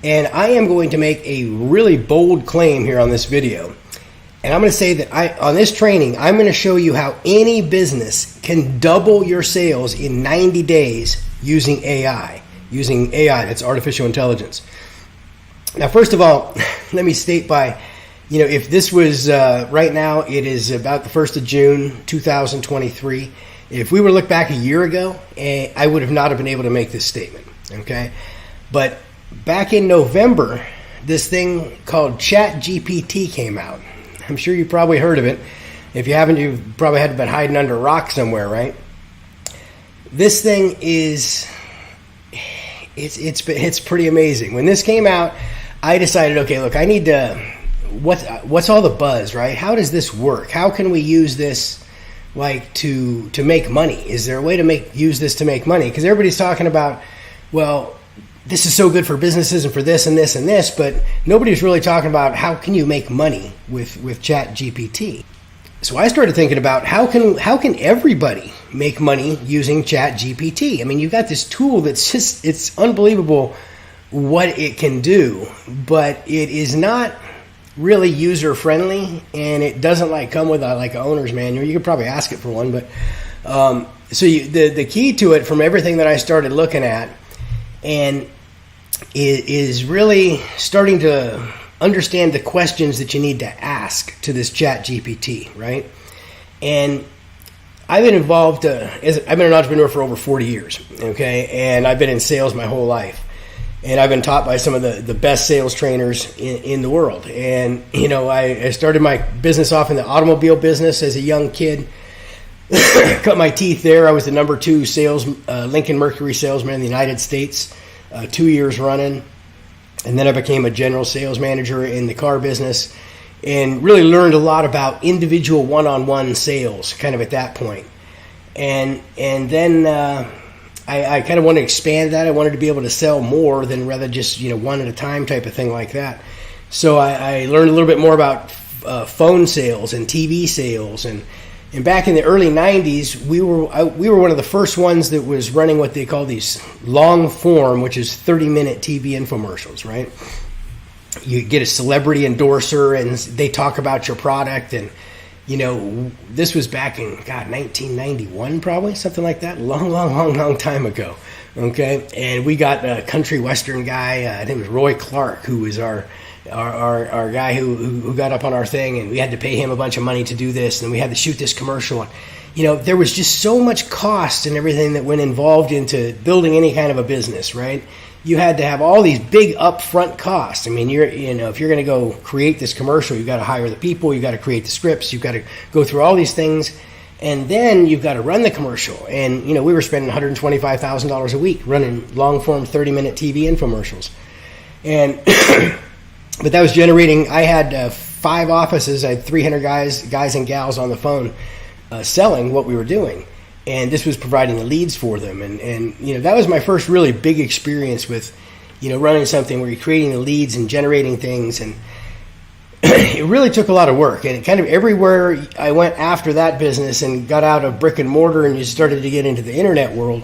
And I am going to make a really bold claim here on this video. And I'm going to say that on this training, I'm going to show you how any business can double your sales in 90 days using AI. Using AI, that's artificial intelligence. Now, first of all, let me state if this was right now, it is about the 1st of June, 2023. If we were to look back a year ago, I would have not have been able to make this statement, okay? But back in November, this thing called ChatGPT came out. I'm sure you probably heard of it. If you haven't, you've probably had been hiding under a rock somewhere, right? This thing is, it's pretty amazing. When this came out, I decided, okay, look, I need to, what's all the buzz, right? How does this work? How can we use this to make money? Is there a way to use this to make money? Because everybody's talking about, well, this is so good for businesses and for this and this and this, but nobody's really talking about how can you make money with ChatGPT. So I started thinking about how can everybody make money using ChatGPT? I mean, you've got this tool that's just, it's unbelievable what it can do, but it is not really user friendly, and it doesn't come with an owner's manual. You could probably ask it for one, but the key to it, from everything that I started looking at, and is really starting to understand the questions that you need to ask to this ChatGPT, right? And I've been involved, I've been an entrepreneur for over 40 years, okay? And I've been in sales my whole life. And I've been taught by some of the best sales trainers in the world. And, I started my business off in the automobile business as a young kid. Cut my teeth there. I was the number 2 Lincoln Mercury salesman in the United States, 2 years running. And then I became a general sales manager in the car business and really learned a lot about individual one-on-one sales kind of at that point. And then I kind of wanted to expand that. I wanted to be able to sell more than rather just, one at a time type of thing like that. So I learned a little bit more about phone sales and TV sales. And back in the early 90s, we were one of the first ones that was running what they call these long form, which is 30-minute TV infomercials, right? You get a celebrity endorser and they talk about your product, and this was back in 1991, probably something like that, long time ago. Okay, and we got a country western guy. I think it was Roy Clark, who was our guy who got up on our thing, and we had to pay him a bunch of money to do this, and we had to shoot this commercial. And there was just so much cost and everything that went involved into building any kind of a business, right? You had to have all these big upfront costs. I mean, if you're going to go create this commercial, you've got to hire the people, you've got to create the scripts, you've got to go through all these things, and then you've got to run the commercial. And, we were spending $125,000 a week running long-form 30-minute TV infomercials. And but that was generating, I had 5 offices, I had 300 guys and gals on the phone selling what we were doing. And this was providing the leads for them. And that was my first really big experience with, running something where you're creating the leads and generating things. And it really took a lot of work. And kind of everywhere I went after that business and got out of brick and mortar and you started to get into the internet world,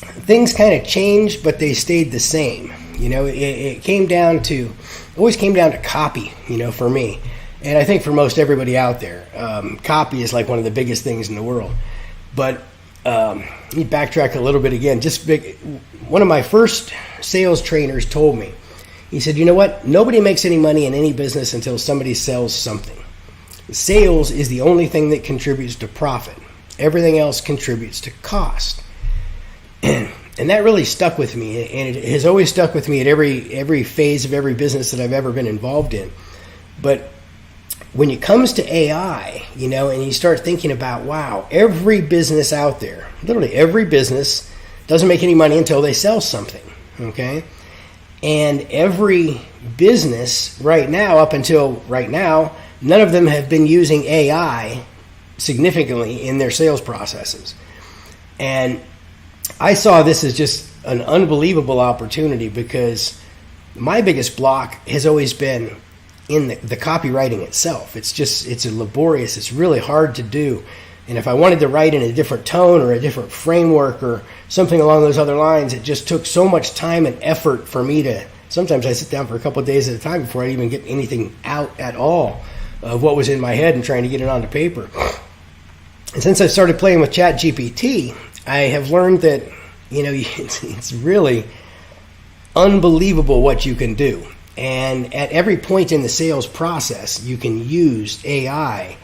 things kind of changed, but they stayed the same. It always came down to copy, for me. And I think for most everybody out there, copy is like one of the biggest things in the world. But let me backtrack a little bit again. One of my first sales trainers told me, he said, you know what? Nobody makes any money in any business until somebody sells something. Sales is the only thing that contributes to profit. Everything else contributes to cost. And that really stuck with me. And it has always stuck with me at every phase of every business that I've ever been involved in. But when it comes to AI, and you start thinking about, wow, every business out there, literally every business doesn't make any money until they sell something, okay? And every business right now, up until right now, none of them have been using AI significantly in their sales processes. And I saw this as just an unbelievable opportunity because my biggest block has always been in the copywriting itself. It's a laborious, it's really hard to do. And if I wanted to write in a different tone or a different framework or something along those other lines, it just took so much time and effort for me to, sometimes I sit down for a couple of days at a time before I even get anything out at all of what was in my head and trying to get it onto paper. And since I started playing with ChatGPT, I have learned that, it's really unbelievable what you can do. And at every point in the sales process, you can use AI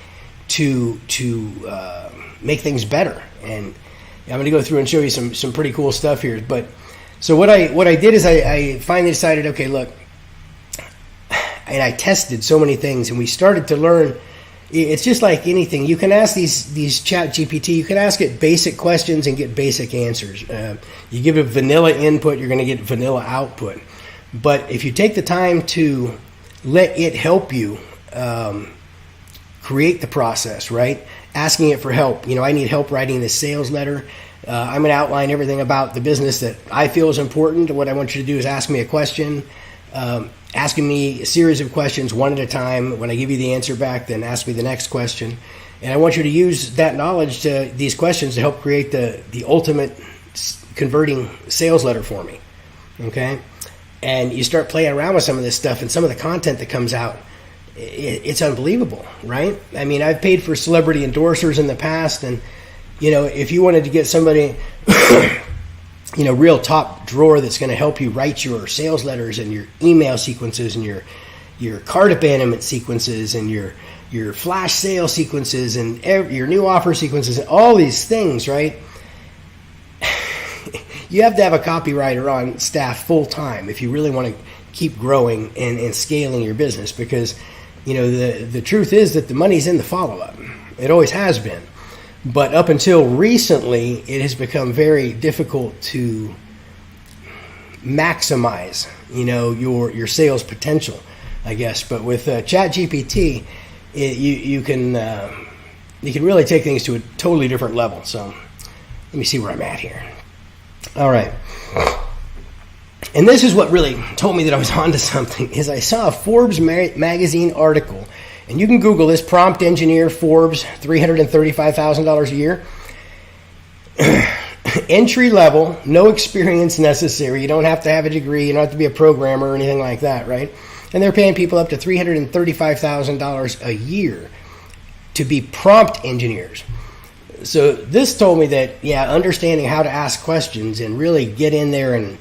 to make things better. And I'm going to go through and show you some pretty cool stuff here. But so what I did is I finally decided, okay, look, and I tested so many things, and we started to learn. It's just like anything. You can ask these Chat GPT, you can ask it basic questions and get basic answers. You give it vanilla input, you're going to get vanilla output. But if you take the time to let it help you create the process, right? Asking it for help. I need help writing this sales letter. I'm going to outline everything about the business that I feel is important. What I want you to do is ask me a question. Asking me a series of questions one at a time. When I give you the answer back, then ask me the next question. And I want you to use that knowledge to these questions to help create the ultimate converting sales letter for me. Okay? And you start playing around with some of this stuff, and some of the content that comes out, it's unbelievable, right? I mean, I've paid for celebrity endorsers in the past, and, if you wanted to get somebody... real top drawer that's going to help you write your sales letters and your email sequences and your cart abandonment sequences and your flash sale sequences and your new offer sequences and all these things, right? You have to have a copywriter on staff full time if you really want to keep growing and scaling your business, because the truth is that the money's in the follow-up. It always has been. But up until recently, it has become very difficult to maximize, your sales potential, I guess. But with ChatGPT, you can really take things to a totally different level. So let me see where I'm at here. All right. And this is what really told me that I was onto something, is I saw a Forbes magazine article. And you can Google this, prompt engineer, Forbes, $335,000 a year. Entry level, no experience necessary. You don't have to have a degree. You don't have to be a programmer or anything like that, right? And they're paying people up to $335,000 a year to be prompt engineers. So this told me that, understanding how to ask questions and really get in there and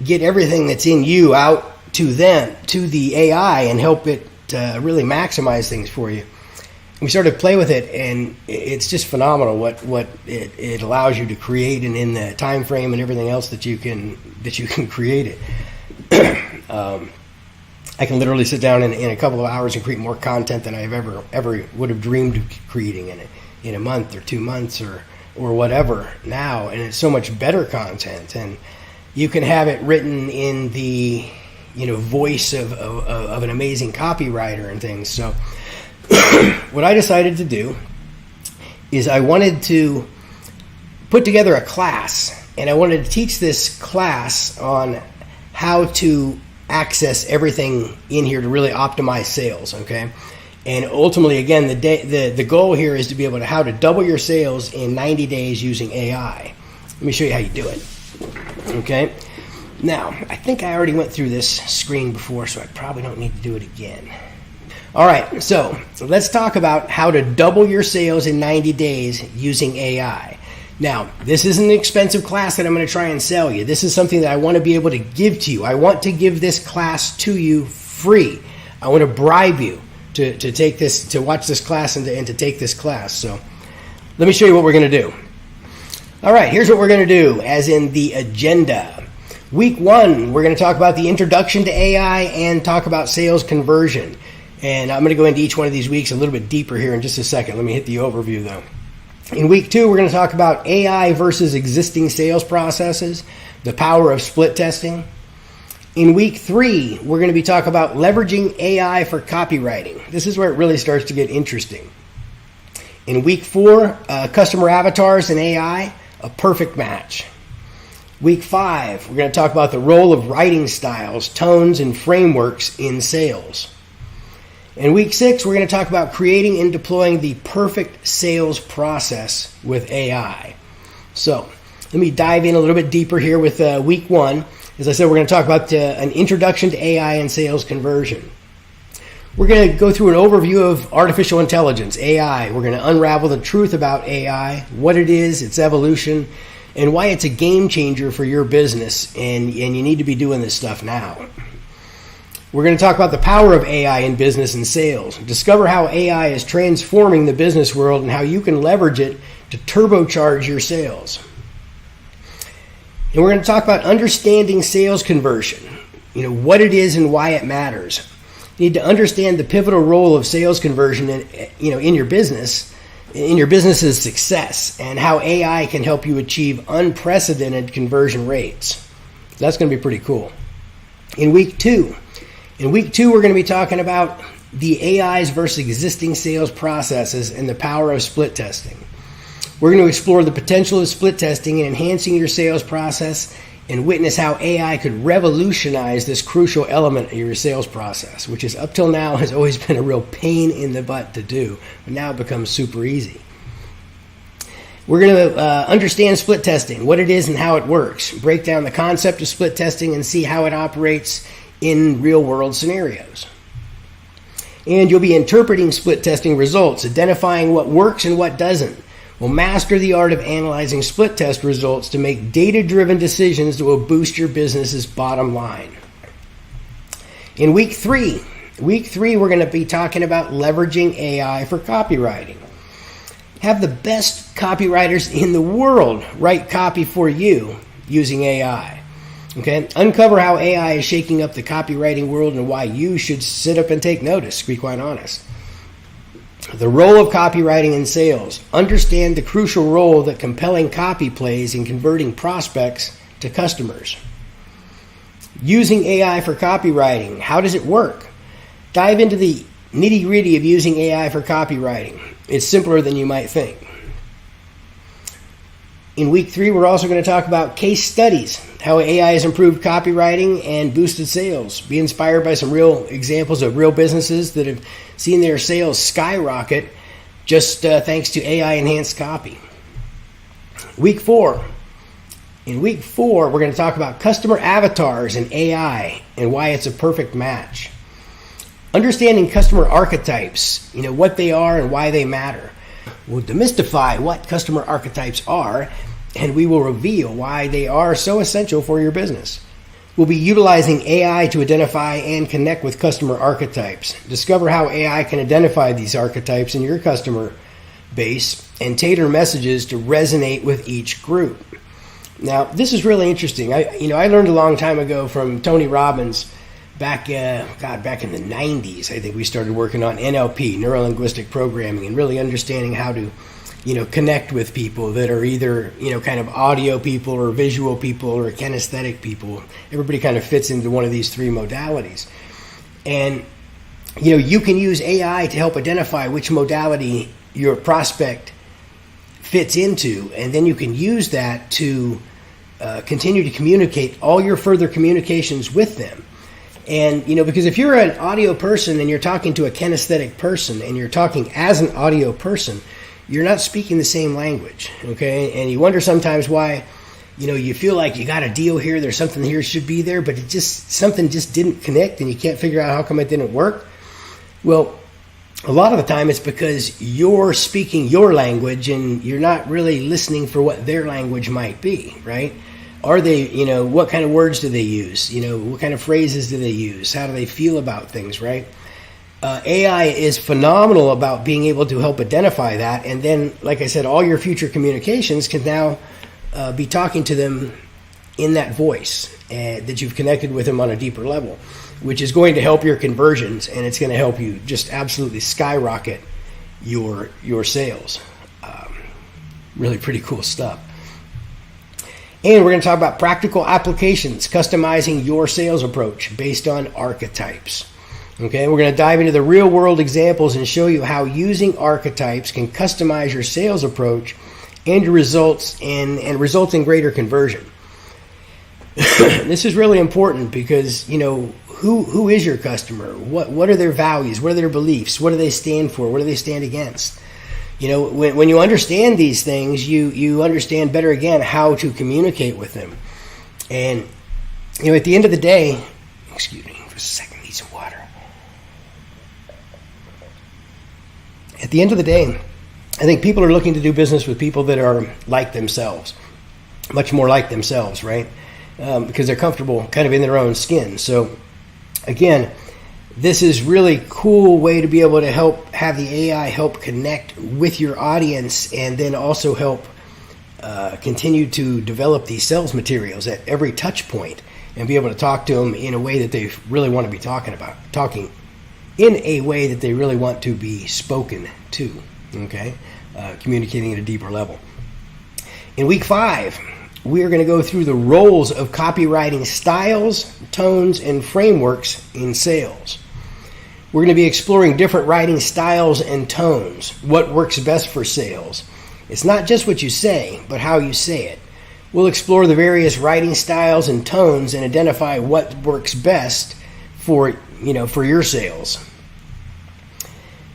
get everything that's in you out to them, to the AI, and help it really maximize things for you. We started to play with it, and it's just phenomenal what it allows you to create, and in the time frame and everything else that you can create it. I can literally sit down in a couple of hours and create more content than I've ever would have dreamed of creating in a month or 2 months or whatever now, and it's so much better content, and you can have it written in the voice of an amazing copywriter and things. So what I decided to do is I wanted to put together a class, and I wanted to teach this class on how to access everything in here to really optimize sales, okay? And ultimately, again, the goal here is to be able to how to double your sales in 90 days using AI. Let me show you how you do it, okay? Now, I think I already went through this screen before, so I probably don't need to do it again. All right, so let's talk about how to double your sales in 90 days using AI. Now, this isn't an expensive class that I'm going to try and sell you. This is something that I want to be able to give to you. I want to give this class to you free. I want to bribe you to take this, to watch this class and to take this class. So let me show you what we're going to do. All right, here's what we're going to do, as in the agenda. Week 1, we're going to talk about the introduction to AI and talk about sales conversion. And I'm going to go into each one of these weeks a little bit deeper here in just a second. Let me hit the overview, though. In week 2, we're going to talk about AI versus existing sales processes, the power of split testing. In week 3, we're going to be talking about leveraging AI for copywriting. This is where it really starts to get interesting. In week 4, customer avatars and AI, a perfect match. Week 5, we're going to talk about the role of writing styles, tones, and frameworks in sales. In week 6, we're going to talk about creating and deploying the perfect sales process with AI. So let me dive in a little bit deeper here with week 1. As I said, we're going to talk about an introduction to AI and sales conversion. We're going to go through an overview of artificial intelligence, AI. We're going to unravel the truth about AI, what it is, its evolution, and why it's a game changer for your business, and you need to be doing this stuff now. We're going to talk about the power of AI in business and sales. Discover how AI is transforming the business world and how you can leverage it to turbocharge your sales. And we're going to talk about understanding sales conversion, what it is and why it matters. You need to understand the pivotal role of sales conversion in your business, in your business's success, and how AI can help you achieve unprecedented conversion rates. That's going to be pretty cool. In week 2, we're going to be talking about the AIs versus existing sales processes and the power of split testing. We're going to explore the potential of split testing and enhancing your sales process and witness how AI could revolutionize this crucial element of your sales process, which is up till now has always been a real pain in the butt to do, but now it becomes super easy. We're going to understand split testing, what it is and how it works, break down the concept of split testing and see how it operates in real-world scenarios. And you'll be interpreting split testing results, identifying what works and what doesn't. We'll master the art of analyzing split test results to make data-driven decisions that will boost your business's bottom line. In week 3, we're going to be talking about leveraging AI for copywriting. Have the best copywriters in the world write copy for you using AI. Okay, uncover how AI is shaking up the copywriting world and why you should sit up and take notice, to be quite honest. The role of copywriting in sales. Understand the crucial role that compelling copy plays in converting prospects to customers. Using AI for copywriting. How does it work? Dive into the nitty-gritty of using AI for copywriting. It's simpler than you might think. In week 3, we're also going to talk about case studies, how AI has improved copywriting and boosted sales. Be inspired by some real examples of real businesses that have seen their sales skyrocket just thanks to AI-enhanced copy. Week 4. In week 4, we're going to talk about customer avatars and AI and why it's a perfect match. Understanding customer archetypes, what they are and why they matter. We'll demystify what customer archetypes are, and we will reveal why they are so essential for your business. We'll be utilizing AI to identify and connect with customer archetypes. Discover how AI can identify these archetypes in your customer base and tailor messages to resonate with each group. Now, this is really interesting. I learned a long time ago from Tony Robbins back in the 90s. I think we started working on NLP, neuro-linguistic programming, and really understanding how to connect with people that are either, kind of audio people or visual people or kinesthetic people. Everybody kind of fits into one of these 3 modalities. And, you can use AI to help identify which modality your prospect fits into, and then you can use that to continue to communicate all your further communications with them. And, because if you're an audio person and you're talking to a kinesthetic person and you're talking as an audio person, you're not speaking the same language, okay? And you wonder sometimes why, you feel like you got a deal here, there's something here should be there, but something just didn't connect and you can't figure out how come it didn't work. Well, a lot of the time it's because you're speaking your language and you're not really listening for what their language might be, right? Are they, what kind of words do they use? What kind of phrases do they use? How do they feel about things, right? AI is phenomenal about being able to help identify that. And then, like I said, all your future communications can now be talking to them in that voice that you've connected with them on a deeper level, which is going to help your conversions, and it's going to help you just absolutely skyrocket your sales. Really pretty cool stuff. And we're going to talk about practical applications, customizing your sales approach based on archetypes. Okay, we're going to dive into the real world examples and show you how using archetypes can customize your sales approach and your results and result in greater conversion. This is really important because, who is your customer? What are their values? What are their beliefs? What do they stand for? What do they stand against? When you understand these things, you understand better again how to communicate with them. And at the end of the day, excuse me for a second, need some water. At the end of the day, I think people are looking to do business with people that are like themselves, much more like themselves, right? Because they're comfortable kind of in their own skin. So again, this is really cool way to be able to have the AI help connect with your audience, and then also help continue to develop these sales materials at every touch point, and be able to talk to them in a way that they really want to be talking in a way that they really want to be spoken to, okay? Communicating at a deeper level. In week 5, we are going to go through the roles of copywriting styles, tones, and frameworks in sales. We're going to be exploring different writing styles and tones, what works best for sales. It's not just what you say, but how you say it. We'll explore the various writing styles and tones and identify what works best for your sales.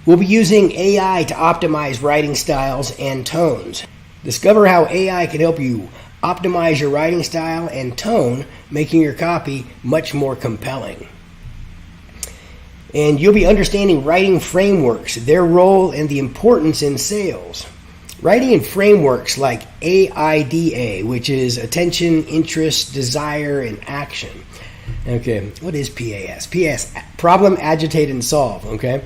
We'll be using AI to optimize writing styles and tones. Discover how AI can help you optimize your writing style and tone, making your copy much more compelling. And you'll be understanding writing frameworks, their role and the importance in sales. Writing in frameworks like AIDA, which is attention, interest, desire, and action. Okay, what is PAS? PAS, problem, agitate, and solve, okay?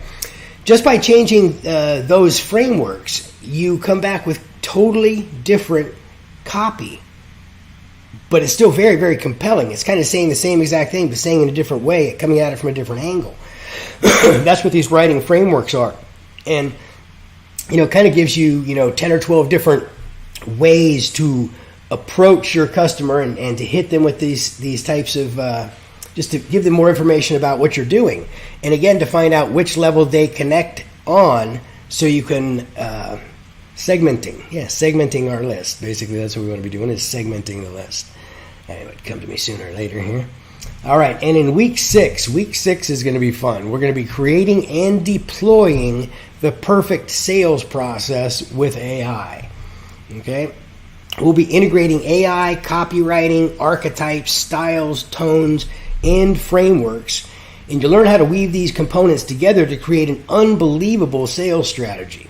Just by changing those frameworks, you come back with totally different copy. But it's still very, very compelling. It's kind of saying the same exact thing, but saying it in a different way, coming at it from a different angle. That's what these writing frameworks are. And, kind of gives you, 10 or 12 different ways to approach your customer and to hit them with these types of, just to give them more information about what you're doing. And again, to find out which level they connect on, so you can, segmenting our list. Basically, that's what we want to be doing, is segmenting the list. It would come to me sooner or later here. All right, and in week 6 is going to be fun. We're going to be creating and deploying the perfect sales process with AI. Okay? We'll be integrating AI, copywriting, archetypes, styles, tones, and frameworks. And you'll learn how to weave these components together to create an unbelievable sales strategy.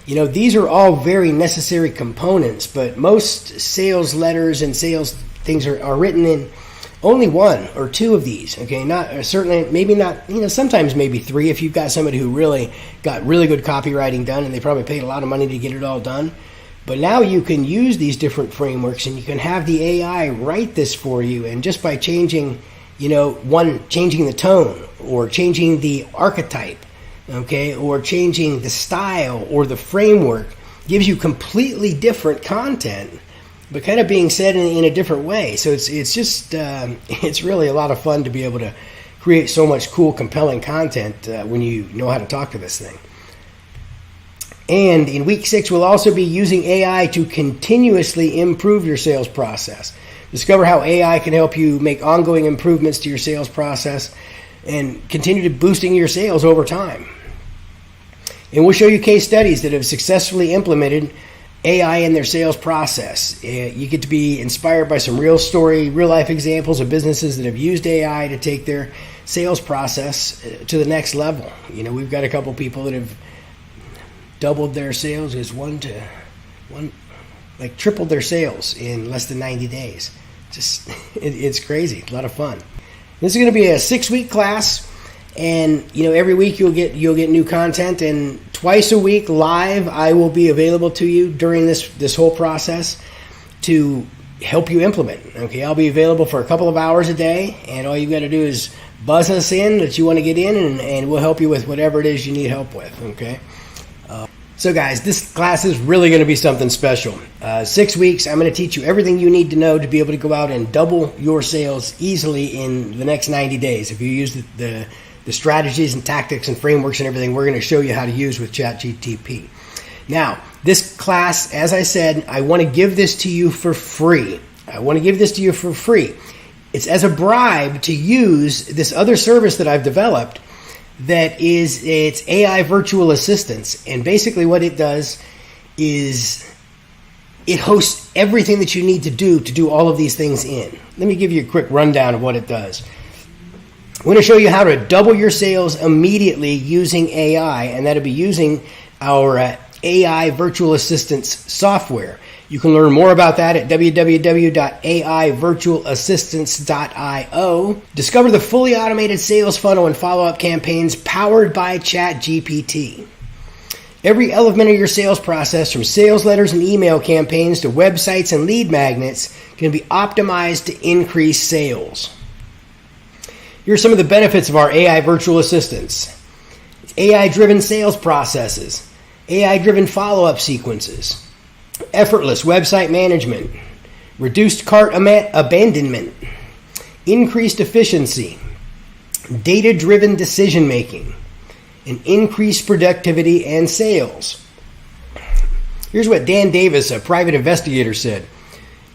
These are all very necessary components, but most sales letters and sales things are written in only 1 or 2 of these. Okay, not certainly, maybe not. Sometimes maybe 3 if you've got somebody who really got really good copywriting done, and they probably paid a lot of money to get it all done. But now you can use these different frameworks, and you can have the AI write this for you. And just by changing, changing the tone, or changing the archetype, okay, or changing the style or the framework, gives you completely different content, but kind of being said in a different way. So it's just it's really a lot of fun to be able to create so much cool, compelling content when you know how to talk to this thing. And in week 6, we'll also be using AI to continuously improve your sales process. Discover how AI can help you make ongoing improvements to your sales process and continue to boosting your sales over time. And we'll show you case studies that have successfully implemented AI in their sales process. You get to be inspired by some real life examples of businesses that have used AI to take their sales process to the next level. We've got a couple people that have doubled their sales, tripled their sales in less than 90 days. It's crazy. A lot of fun. This is going to be a 6-week class. And every week you'll get new content, and twice a week live I will be available to you during this whole process to help you implement. Okay, I'll be available for a couple of hours a day, and all you got to do is buzz us in that you want to get in, and we'll help you with whatever it is you need help with. Okay. So guys, this class is really going to be something special. 6 weeks, I'm going to teach you everything you need to know to be able to go out and double your sales easily in the next 90 days. If you use the strategies and tactics and frameworks and everything we're going to show you how to use with ChatGPT. Now, this class, as I said, I want to give this to you for free. It's as a bribe to use this other service that I've developed it's AI virtual assistants. And basically what it does is it hosts everything that you need to do all of these things in. Let me give you a quick rundown of what it does. I'm going to show you how to double your sales immediately using AI, and that'll be using our AI virtual assistants software. You can learn more about that at www.aivirtualassistants.io. Discover the fully automated sales funnel and follow-up campaigns powered by ChatGPT. Every element of your sales process, from sales letters and email campaigns to websites and lead magnets, can be optimized to increase sales. Here are some of the benefits of our AI virtual assistants. AI-driven sales processes, AI-driven follow-up sequences, effortless website management, reduced cart abandonment, increased efficiency, data-driven decision-making, and increased productivity and sales. Here's what Dan Davis, a private investigator, said.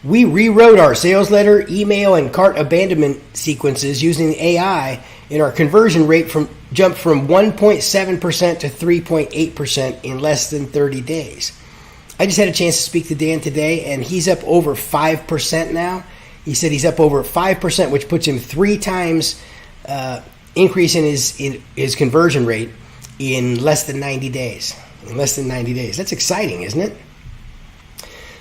We rewrote our sales letter, email, and cart abandonment sequences using AI, and our conversion rate jumped from 1.7% to 3.8% in less than 30 days. I just had a chance to speak to Dan today, and he's up over 5% now. He said he's up over 5%, which puts him 3 times increase in his conversion rate in less than 90 days. That's exciting, isn't it?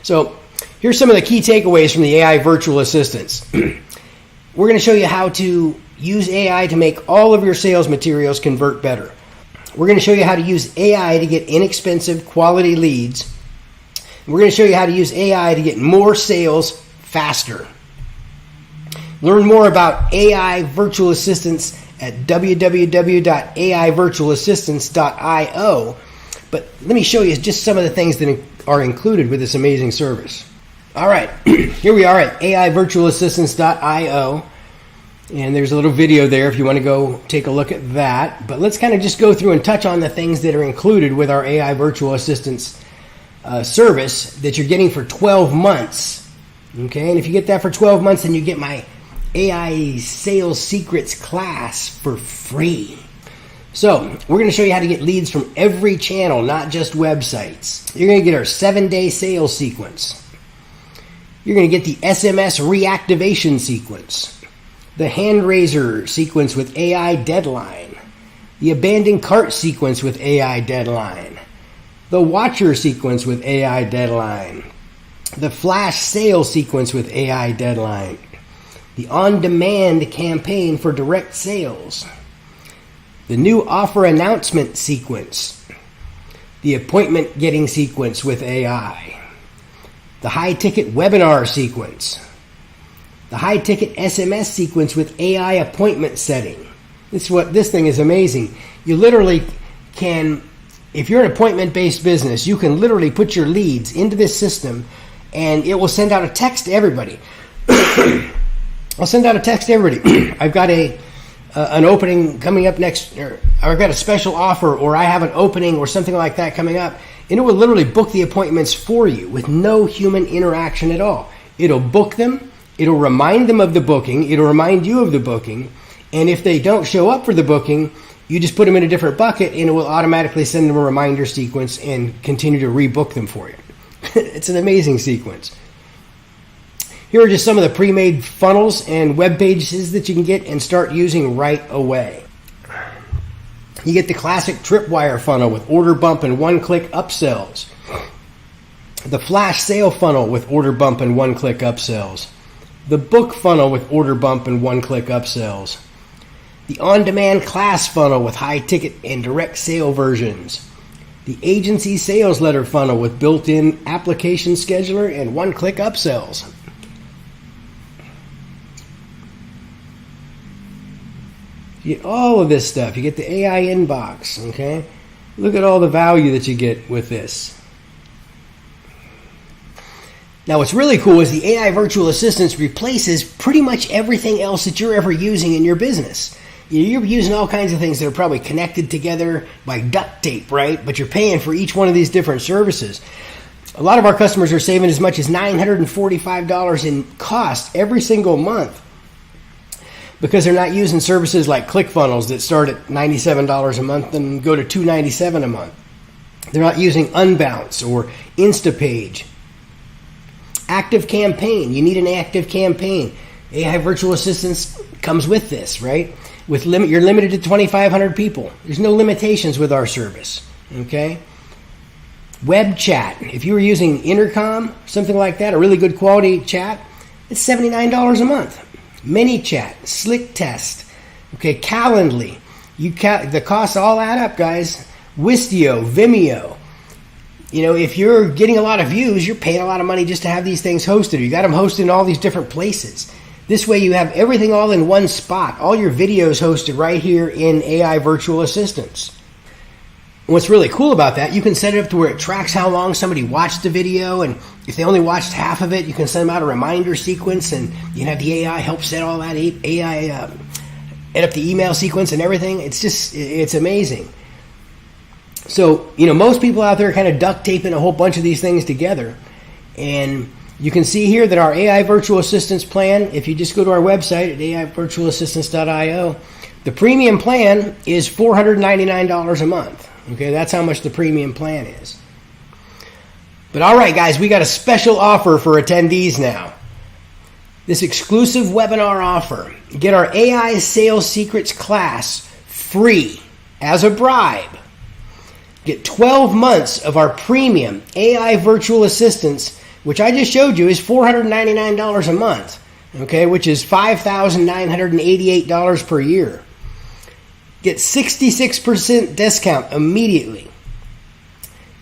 So here's some of the key takeaways from the AI virtual assistants. We're going to show you how to use AI to make all of your sales materials convert better. We're going to show you how to use AI to get inexpensive quality leads. We're going to show you how to use AI to get more sales faster. Learn more about AI virtual assistants at www.aivirtualassistants.io. But let me show you just some of the things that are included with this amazing service. All right, here we are at aivirtualassistants.io. And there's a little video there if you want to go take a look at that. But let's kind of just go through and touch on the things that are included with our AI virtual assistants service that you're getting for 12 months. Okay, and if you get that for 12 months, then you get my AI Sales Secrets class for free. So we're going to show you how to get leads from every channel, not just websites. You're going to get our 7-day sales sequence. You're going to get the SMS reactivation sequence, the hand raiser sequence with AI deadline, the abandoned cart sequence with AI deadline, the watcher sequence with AI deadline, the flash sale sequence with AI deadline, the on-demand campaign for direct sales, the new offer announcement sequence, the appointment getting sequence with AI, the high-ticket webinar sequence, the high-ticket SMS sequence with AI appointment setting. This thing is amazing. You literally can, if you're an appointment-based business, you can literally put your leads into this system and it will send out a text to everybody. I'll send out a text to everybody. I've got an opening coming up next, or I've got a special offer, or I have an opening or something like that coming up, and it will literally book the appointments for you with no human interaction at all. It'll book them, it'll remind them of the booking, it'll remind you of the booking, and if they don't show up for the booking, you just put them in a different bucket and it will automatically send them a reminder sequence and continue to rebook them for you. It's an amazing sequence. Here are just some of the pre-made funnels and web pages that you can get and start using right away. You get the classic tripwire funnel with order bump and one-click upsells. The flash sale funnel with order bump and one-click upsells. The book funnel with order bump and one-click upsells. The on-demand class funnel with high-ticket and direct sale versions. The agency sales letter funnel with built-in application scheduler and one-click upsells. You get all of this stuff. You get the AI inbox, okay? Look at all the value that you get with this. Now, what's really cool is the AI Virtual Assistants replaces pretty much everything else that you're ever using in your business. You're using all kinds of things that are probably connected together by duct tape, right? But you're paying for each one of these different services. A lot of our customers are saving as much as $945 in cost every single month because they're not using services like ClickFunnels that start at $97 a month and go to $297 a month. They're not using Unbounce or Instapage. Active Campaign. You need an active campaign. AI Virtual Assistants comes with this, right? You're limited to 2,500 people. There's no limitations with our service, okay? Web chat. If you were using Intercom, something like that, a really good quality chat, it's $79 a month. ManyChat, SlickTest, okay, Calendly. The costs all add up, guys. Wistia, Vimeo. You know, if you're getting a lot of views, you're paying a lot of money just to have these things hosted. You got them hosted in all these different places. This way you have everything all in one spot. All your videos hosted right here in AI Virtual Assistants. What's really cool about that, you can set it up to where it tracks how long somebody watched the video, and if they only watched half of it, you can send them out a reminder sequence, and you can have the AI help set all that AI, set up the email sequence and everything. It's amazing. So, you know, most people out there are kind of duct taping a whole bunch of these things together, and you can see here that our AI Virtual Assistants plan, if you just go to our website at aivirtualassistants.io, the premium plan is $499 a month. Okay, that's how much the premium plan is. But all right, guys, we got a special offer for attendees now. This exclusive webinar offer. Get our AI Sales Secrets class free as a bribe. Get 12 months of our premium AI Virtual Assistants, which I just showed you is $499 a month, okay, which is $5,988 per year. Get 66% discount immediately.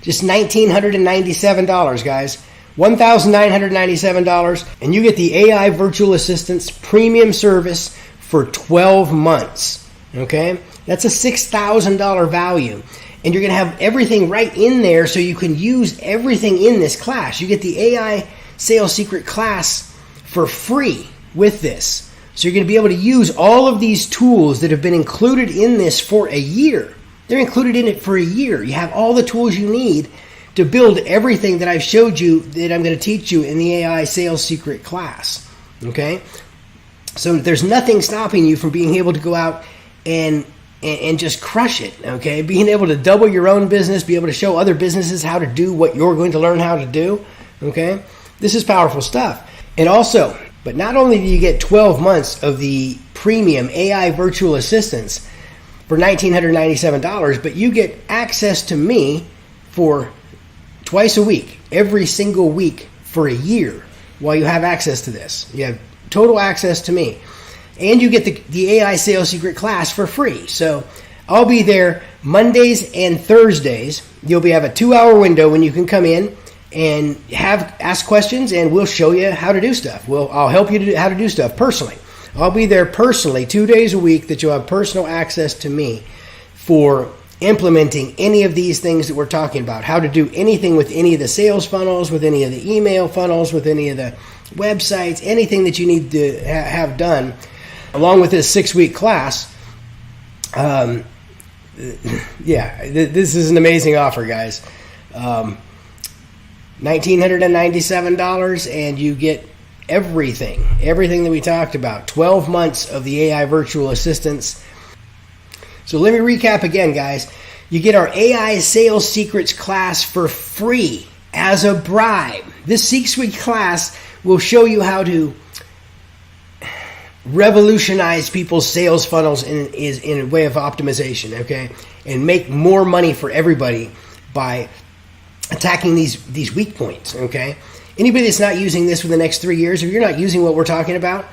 Just $1,997, guys. $1,997, and you get the AI Virtual Assistants premium service for 12 months, okay? That's a $6,000 value. And you're going to have everything right in there so you can use everything in this class. You get the AI Sales Secret class for free with this. So you're going to be able to use all of these tools that have been included in this for a year. They're included in it for a year. You have all the tools you need to build everything that I've showed you that I'm going to teach you in the AI Sales Secret class. Okay? So there's nothing stopping you from being able to go out and just crush it, okay? Being able to double your own business, be able to show other businesses how to do what you're going to learn how to do, okay? This is powerful stuff. And also, but not only do you get 12 months of the premium AI Virtual Assistants for $1,997, but you get access to me for twice a week, every single week for a year while you have access to this. You have total access to me. And you get the AI Sales Secret class for free. So I'll be there Mondays and Thursdays. You'll have a 2-hour window when you can come in and ask questions, and we'll show you how to do stuff. I'll help you how to do stuff personally. I'll be there personally 2 days a week that you'll have personal access to me for implementing any of these things that we're talking about, how to do anything with any of the sales funnels, with any of the email funnels, with any of the websites, anything that you need to have done. Along with this 6-week class, this is an amazing offer, guys. $1,997, and you get everything that we talked about. 12 months of the AI Virtual Assistants. So let me recap again, guys. You get our AI Sales Secrets class for free as a bribe. This 6-week class will show you how to revolutionize people's sales funnels in a way of optimization, okay? And make more money for everybody by attacking these weak points, okay? Anybody that's not using this for the next 3 years, if you're not using what we're talking about,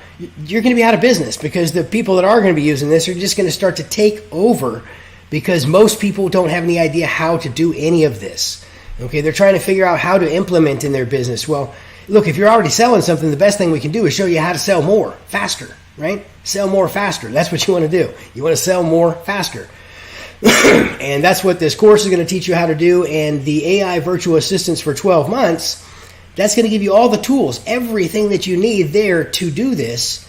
you're going to be out of business, because the people that are going to be using this are just going to start to take over, because most people don't have any idea how to do any of this, okay? They're trying to figure out how to implement in their business. Well, look, if you're already selling something, the best thing we can do is show you how to sell more, faster, right? Sell more faster. That's what you want to do. You want to sell more faster. And that's what this course is going to teach you how to do. And the AI Virtual Assistants for 12 months, that's going to give you all the tools, everything that you need there to do this.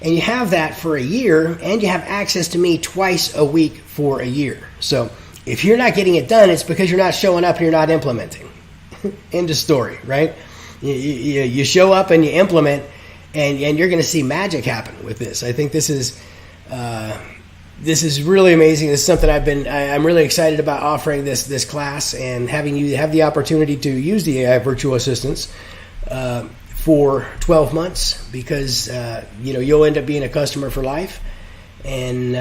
And you have that for a year, and you have access to me twice a week for a year. So if you're not getting it done, it's because you're not showing up and you're not implementing. End of story, right? You show up and you implement, and you're going to see magic happen with this. I think this is really amazing. This is something I'm really excited about offering this class and having you have the opportunity to use the AI virtual assistants for 12 months, because you'll end up being a customer for life. And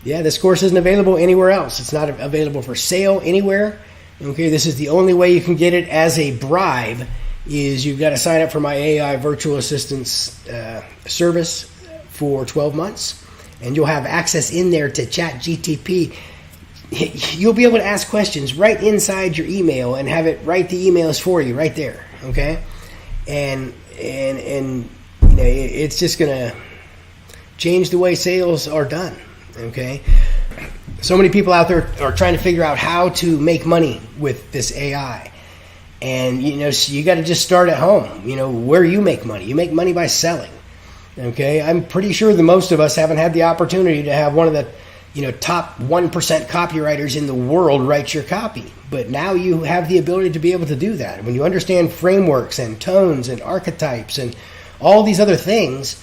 this course isn't available anywhere else. It's not available for sale anywhere. Okay, this is the only way you can get it as a bribe. Is you've got to sign up for my AI virtual assistants service for 12 months, and you'll have access in there to ChatGPT. You'll be able to ask questions right inside your email and have it write the emails for you right there. Okay, and it's just gonna change the way sales are done. Okay, so many people out there are trying to figure out how to make money with this AI. And, so you got to just start at home, where you make money. You make money by selling. Okay. I'm pretty sure that most of us haven't had the opportunity to have one of the, top 1% copywriters in the world write your copy. But now you have the ability to be able to do that. When you understand frameworks and tones and archetypes and all these other things,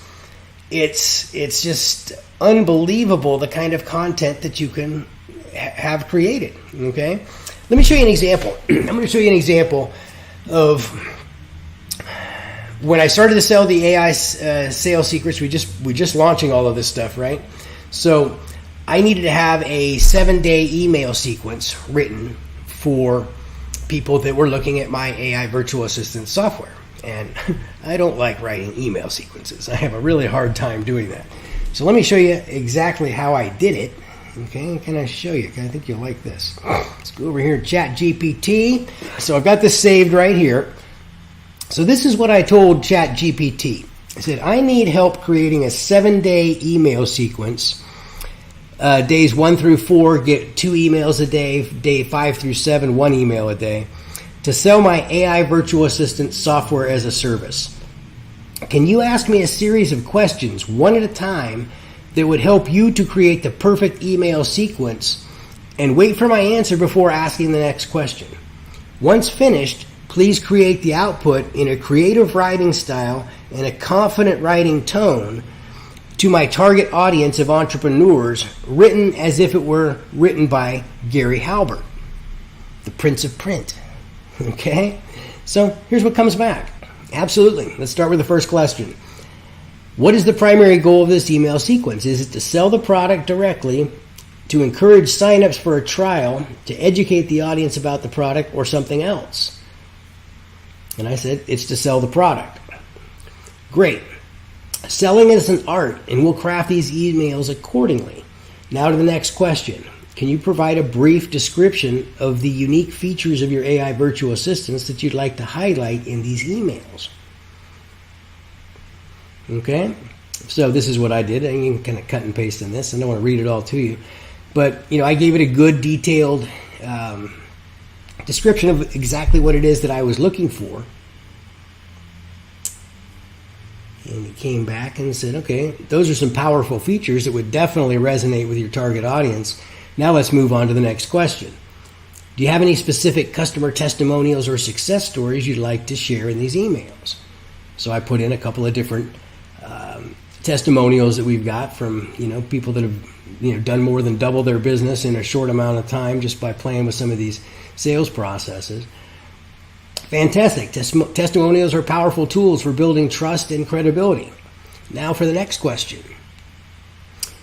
it's just unbelievable the kind of content that you can have created. Okay. Let me show you an example. I'm going to show you an example of when I started to sell the AI sales secrets. We just launching all of this stuff, right? So I needed to have a 7-day email sequence written for people that were looking at my AI virtual assistant software. And I don't like writing email sequences. I have a really hard time doing that. So let me show you exactly how I did it. Okay, can I show you? I think you'll like this. Let's go over here to ChatGPT. So I've got this saved right here. So this is what I told ChatGPT. I said, I need help creating a 7-day email sequence. Days 1 through 4, get 2 emails a day. Day 5 through 7, 1 email a day. To sell my AI virtual assistant software as a service. Can you ask me a series of questions, one at a time, that would help you to create the perfect email sequence, and wait for my answer before asking the next question. Once finished, please create the output in a creative writing style and a confident writing tone to my target audience of entrepreneurs, written as if it were written by Gary Halbert, the Prince of Print. Okay? So here's what comes back. Absolutely. Let's start with the first question. What is the primary goal of this email sequence? Is it to sell the product directly, to encourage signups for a trial, to educate the audience about the product, or something else? And I said, it's to sell the product. Great. Selling is an art, and we'll craft these emails accordingly. Now to the next question. Can you provide a brief description of the unique features of your AI virtual assistants that you'd like to highlight in these emails? Okay, so this is what I did. You can kind of cut and paste in this. I don't want to read it all to you. But, I gave it a good detailed description of exactly what it is that I was looking for. And it came back and said, okay, those are some powerful features that would definitely resonate with your target audience. Now let's move on to the next question. Do you have any specific customer testimonials or success stories you'd like to share in these emails? So I put in a couple of different testimonials that we've got from people that have done more than double their business in a short amount of time just by playing with some of these sales processes. Fantastic. Testimonials are powerful tools for building trust and credibility. Now for the next question.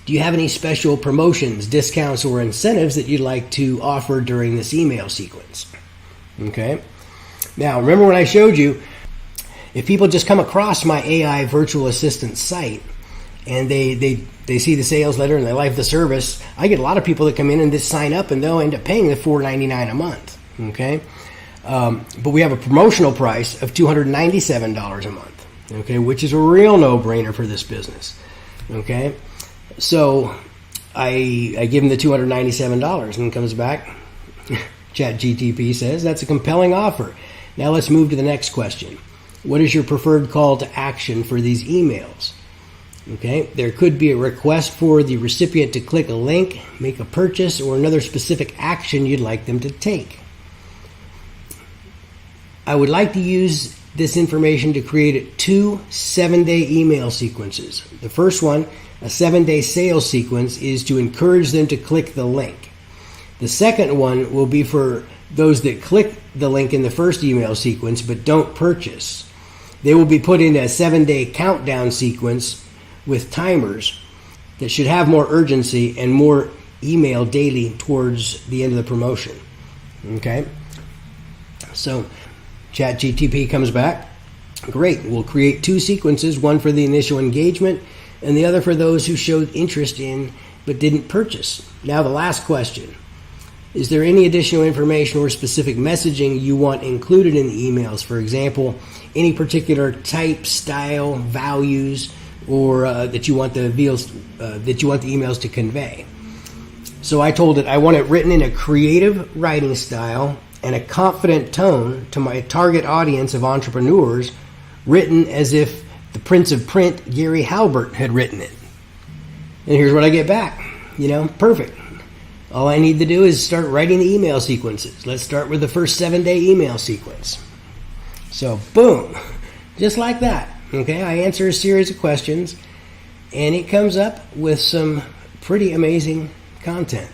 Do you have any special promotions, discounts, or incentives that you'd like to offer during this email sequence? Okay. Now remember when I showed you, if people just come across my AI virtual assistant site and they see the sales letter and they like the service, I get a lot of people that come in and just sign up and they'll end up paying the $4.99 a month. Okay, but we have a promotional price of $297 a month. Okay, which is a real no-brainer for this business. Okay, so I give them the $297 and it comes back. ChatGPT says that's a compelling offer. Now let's move to the next question. What is your preferred call to action for these emails? Okay, there could be a request for the recipient to click a link, make a purchase, or another specific action you'd like them to take. I would like to use this information to create 2 7-day email sequences. The first one, a 7-day sales sequence, is to encourage them to click the link. The second one will be for those that click the link in the first email sequence but don't purchase. They will be put in a 7-day countdown sequence with timers that should have more urgency and more email daily towards the end of the promotion. Okay? So ChatGPT comes back. Great. We'll create 2 sequences, one for the initial engagement and the other for those who showed interest in but didn't purchase. Now the last question. Is there any additional information or specific messaging you want included in the emails? For example, any particular type, style, values, or that you want the emails to convey? So I told it I want it written in a creative writing style and a confident tone to my target audience of entrepreneurs, written as if the Prince of Print, Gary Halbert, had written it. And here's what I get back. Perfect. All I need to do is start writing the email sequences. Let's start with the first 7-day email sequence. So, boom, just like that. Okay, I answer a series of questions, and it comes up with some pretty amazing content.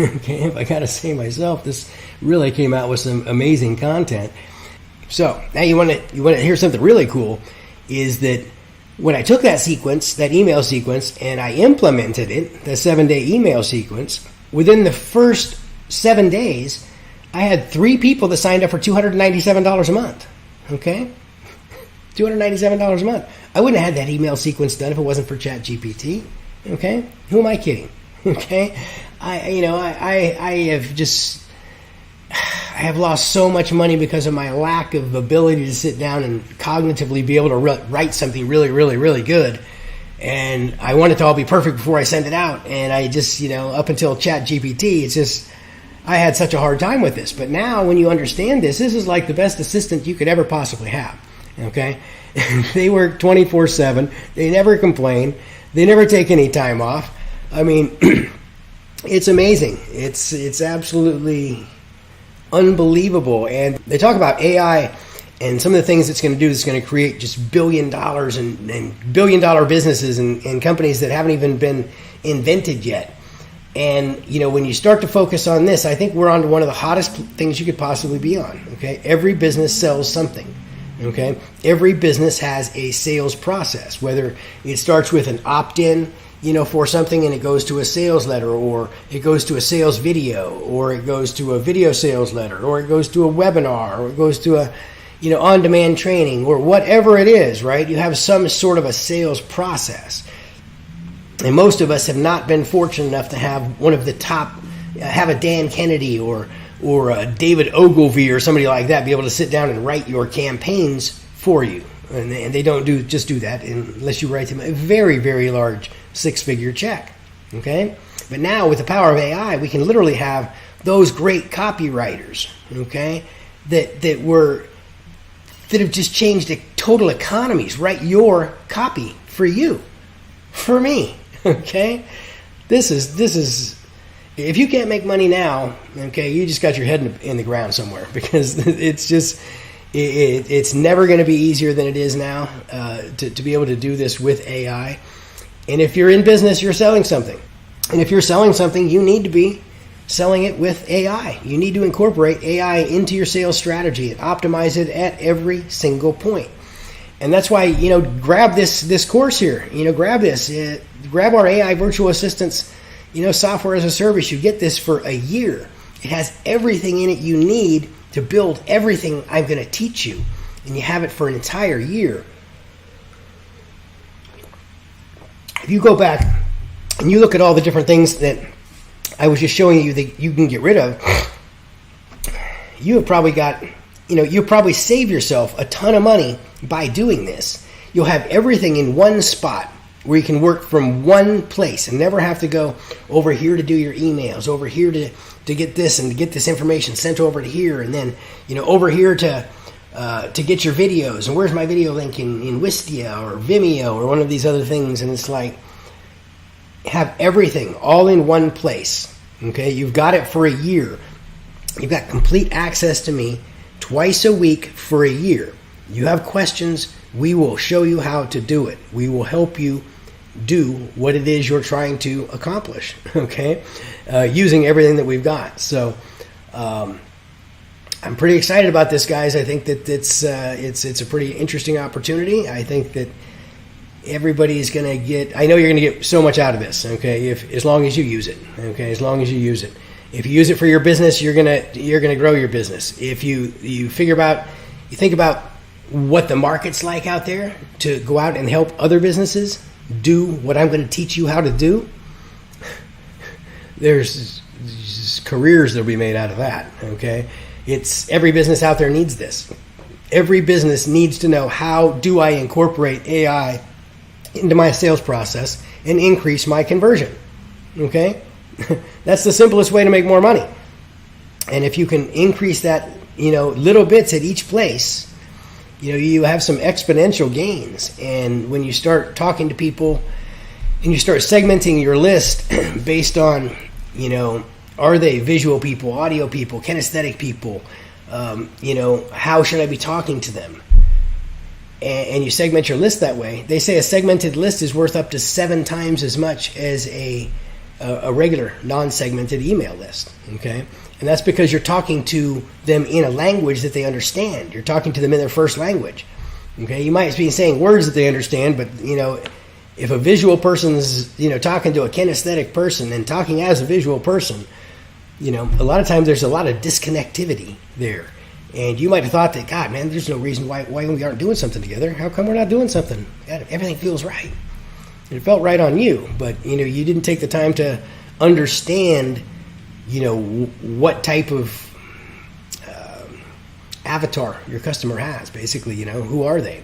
Okay, if I gotta say myself, this really came out with some amazing content. So now you want to hear something really cool? Is that when I took that sequence, that email sequence, and I implemented it, the 7-day email sequence, within the first 7 days, I had 3 people that signed up for $297 a month. Okay? $297 a month. I wouldn't have had that email sequence done if it wasn't for ChatGPT. Okay? Who am I kidding? Okay? I have lost so much money because of my lack of ability to sit down and cognitively be able to write something really, really, really good. And I want it to all be perfect before I send it out. And I just, up until ChatGPT, it's just, I had such a hard time with this. But now when you understand this is like the best assistant you could ever possibly have. Okay? They work 24/7. They never complain. They never take any time off. I mean, it's amazing. It's absolutely unbelievable. And they talk about AI and some of the things it's going to do is going to create just $1 billion and billion-dollar businesses and companies that haven't even been invented yet. And, when you start to focus on this, I think we're on to one of the hottest things you could possibly be on. Okay? Every business sells something. Okay? Every business has a sales process, whether it starts with an opt-in, for something and it goes to a sales letter, or it goes to a sales video, or it goes to a video sales letter, or it goes to a webinar, or it goes to a, on-demand training, or whatever it is, right? You have some sort of a sales process. And most of us have not been fortunate enough to have one of the top, have a Dan Kennedy or a David Ogilvy or somebody like that be able to sit down and write your campaigns for you. And they don't just do that unless you write them a very, very large 6-figure check. Okay? But now with the power of AI, we can literally have those great copywriters, okay, that have just changed the total economies, write your copy for you, for me. Okay? This is if you can't make money now, okay, you just got your head in the ground somewhere, because it's never going to be easier than it is now to be able to do this with AI. And if you're in business, you're selling something. And if you're selling something, you need to be selling it with AI. You need to incorporate AI into your sales strategy and optimize it at every single point. And that's why, grab this course here. Grab this. Grab our AI virtual assistants, software as a service. You get this for a year. It has everything in it you need to build everything I'm going to teach you. And you have it for an entire year. If you go back and you look at all the different things that I was just showing you that you can get rid of, you have probably got, you'll probably save yourself a ton of money by doing this. You'll have everything in one spot where you can work from one place and never have to go over here to do your emails, over here to get this and to get this information sent over to here, and then, over here to get your videos. And where's my video link in Wistia or Vimeo or one of these other things? And it's like, have everything all in one place. Okay, you've got it for a year. You've got complete access to me twice a week for a year. You have questions, we will show you how to do it. We will help you do what it is you're trying to accomplish, okay? Using everything that we've got. So I'm pretty excited about this, guys. I think that it's a pretty interesting opportunity. I think that everybody's going to get, I know you're going to get so much out of this, okay, as long as you use it, okay, as long as you use it. If you use it for your business, you're going to grow your business. If you think about what the market's like out there to go out and help other businesses do what I'm going to teach you how to do, there's careers that'll be made out of that, okay? It's every business out there needs this. Every business needs to know, how do I incorporate AI into my sales process and increase my conversion, okay? That's the simplest way to make more money. And if you can increase that, little bits at each place, you have some exponential gains. And when you start talking to people and you start segmenting your list based on, are they visual people, audio people, kinesthetic people, how should I be talking to them? And you segment your list that way. They say a segmented list is worth up to 7 times as much as a regular non-segmented email list, okay? And that's because you're talking to them in a language that they understand. You're talking to them in their first language, okay? You might be saying words that they understand, but, if a visual person's, talking to a kinesthetic person and talking as a visual person, a lot of times there's a lot of disconnectivity there. And you might have thought that, God, man, there's no reason why we aren't doing something together. How come we're not doing something? God, everything feels right. It felt right on you, but, you didn't take the time to understand, what type of avatar your customer has. Basically, who are they?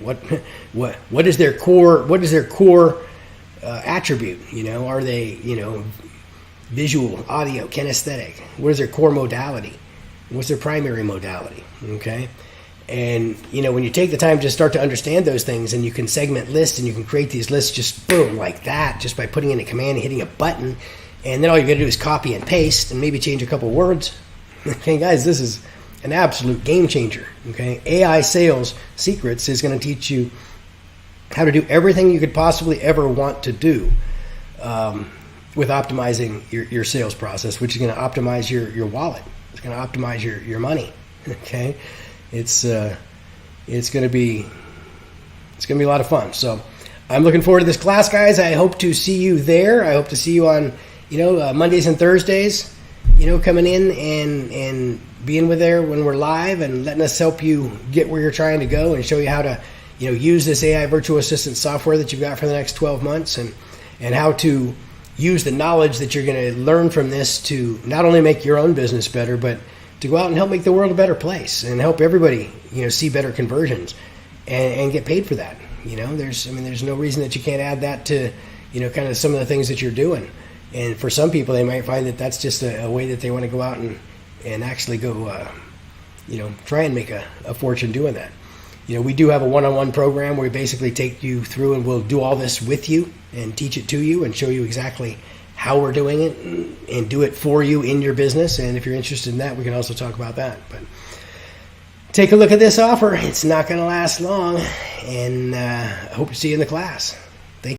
What is their core attribute? Are they, visual, audio, kinesthetic? What is their core modality? What's their primary modality? Okay. And, when you take the time to start to understand those things, and you can segment lists and you can create these lists just boom, like that, just by putting in a command and hitting a button. And then all you got to do is copy and paste and maybe change a couple words. Okay, guys, this is an absolute game changer. Okay. AI Sales Secrets is going to teach you how to do everything you could possibly ever want to do with optimizing your sales process, which is going to optimize your wallet. It's going to optimize your money. Okay. It's going to be a lot of fun. So I'm looking forward to this class, guys. I hope to see you there. I hope to see you on, Mondays and Thursdays, coming in and being with there when we're live and letting us help you get where you're trying to go and show you how to, use this AI virtual assistant software that you've got for the next 12 months and how to use the knowledge that you're going to learn from this to not only make your own business better, but to go out and help make the world a better place and help everybody, see better conversions and get paid for that. There's no reason that you can't add that to, kind of some of the things that you're doing. And for some people, they might find that that's just a way that they want to go out and actually go, try and make a fortune doing that. We do have a one-on-one program where we basically take you through and we'll do all this with you and teach it to you and show you exactly how we're doing it and do it for you in your business. And if you're interested in that, we can also talk about that. But take a look at this offer. It's not going to last long. And I hope to see you in the class.